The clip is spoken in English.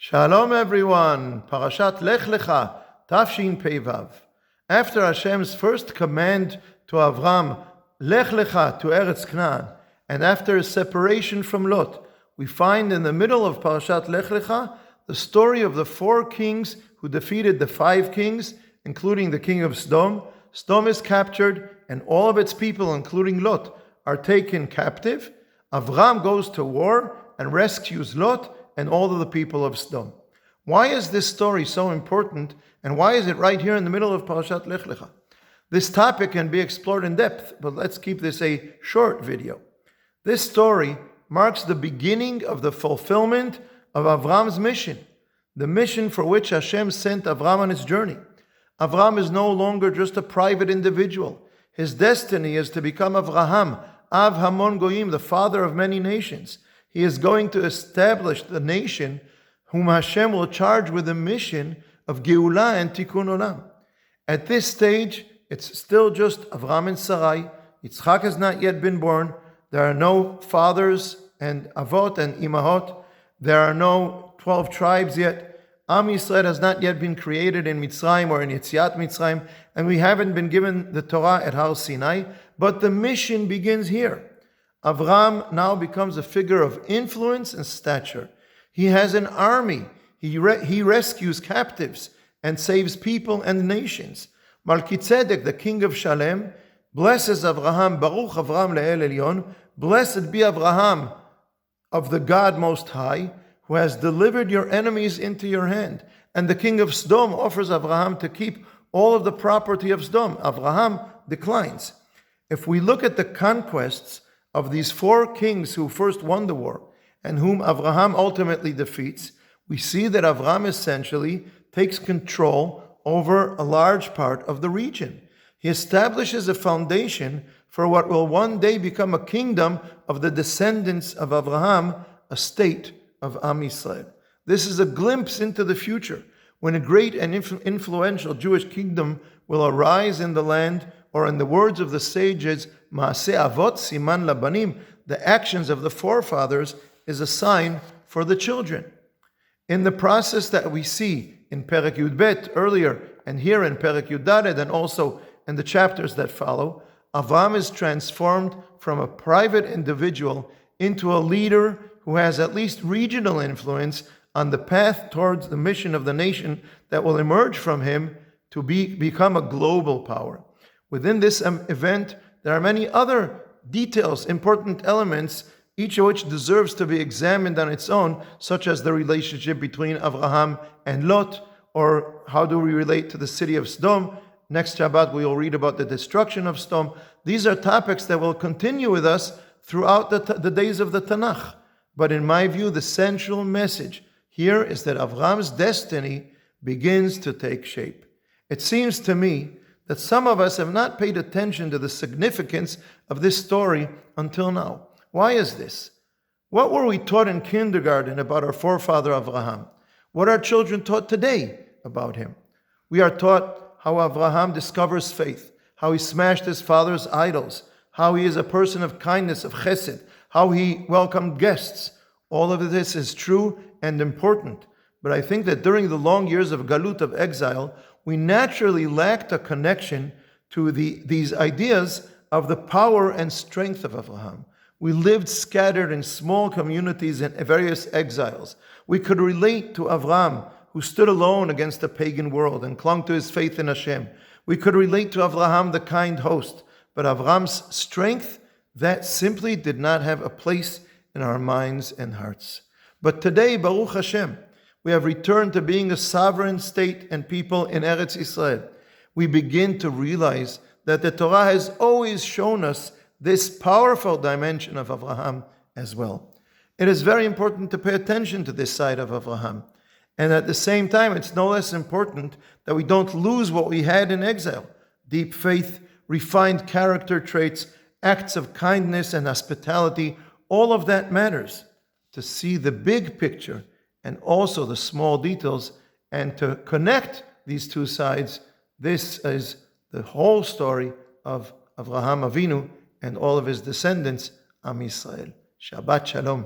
Shalom everyone, Parashat Lech-Lecha, Tafshin Peivav. After Hashem's first command to Avram, Lech-Lecha to Eretz Canaan, and after his separation from Lot, we find in the middle of Parashat Lech-Lecha the story of the 4 kings who defeated the 5 kings, including the king of Sodom. Sodom is captured, and all of its people, including Lot, are taken captive. Avram goes to war and rescues Lot and all of the people of Sodom. Why is this story so important, and why is it right here in the middle of Parashat Lech-Lecha? This topic can be explored in depth, but let's keep this a short video. This story marks the beginning of the fulfillment of Avram's mission, the mission for which Hashem sent Avram on his journey. Avram is no longer just a private individual. His destiny is to become Avraham, Av Hamon Goyim, the father of many nations. He is going to establish the nation whom Hashem will charge with the mission of Geulah and Tikkun Olam. At this stage, it's still just Avram and Sarai. Yitzchak has not yet been born. There are no fathers and avot and imahot. There are no 12 tribes yet. Am Yisrael has not yet been created in Mitzrayim or in Yetziat Mitzrayim, and we haven't been given the Torah at Har Sinai, but the mission begins here. Avram now becomes a figure of influence and stature. He has an army. He rescues captives and saves people and nations. Melchizedek, the king of Shalem, blesses Avraham, Baruch Avram Le'el Elyon, blessed be Avraham of the God Most High, who has delivered your enemies into your hand. And the king of Sodom offers Avraham to keep all of the property of Sodom. Avraham declines. If we look at the conquests of these 4 kings who first won the war and whom Avraham ultimately defeats, we see that Avram essentially takes control over a large part of the region. He establishes a foundation for what will one day become a kingdom of the descendants of Avraham, a state of Am Yisrael. This is a glimpse into the future, when a great and influential Jewish kingdom will arise in the land, or in the words of the sages, Maaseh Avot Siman Labanim, the actions of the forefathers is a sign for the children. In the process that we see in Perek Yud Bet earlier, and here in Perek Yud Dalet, and also in the chapters that follow, Avram is transformed from a private individual into a leader who has at least regional influence on the path towards the mission of the nation that will emerge from him to become a global power. Within this event, there are many other details, important elements, each of which deserves to be examined on its own, such as the relationship between Avraham and Lot, or how do we relate to the city of Sodom. Next Shabbat, we will read about the destruction of Sodom. These are topics that will continue with us throughout the days of the Tanakh. But in my view, the central message here is that Avram's destiny begins to take shape. It seems to me that some of us have not paid attention to the significance of this story until now. Why is this? What were we taught in kindergarten about our forefather Avraham? What are children taught today about him? We are taught how Avraham discovers faith, how he smashed his father's idols, how he is a person of kindness, of chesed, how he welcomed guests. All of this is true and important. But I think that during the long years of galut, of exile, we naturally lacked a connection to these ideas of the power and strength of Avraham. We lived scattered in small communities in various exiles. We could relate to Avram, who stood alone against the pagan world and clung to his faith in Hashem. We could relate to Avraham, the kind host. But Avram's strength, that simply did not have a place in our minds and hearts. But today, Baruch Hashem, we have returned to being a sovereign state and people in Eretz Yisrael. We begin to realize that the Torah has always shown us this powerful dimension of Avraham as well. It is very important to pay attention to this side of Avraham. And at the same time, it's no less important that we don't lose what we had in exile. Deep faith, refined character traits, acts of kindness and hospitality, all of that matters. To see the big picture and also the small details, and to connect these two sides, this is the whole story of Avraham Avinu and all of his descendants, Am Yisrael. Shabbat Shalom.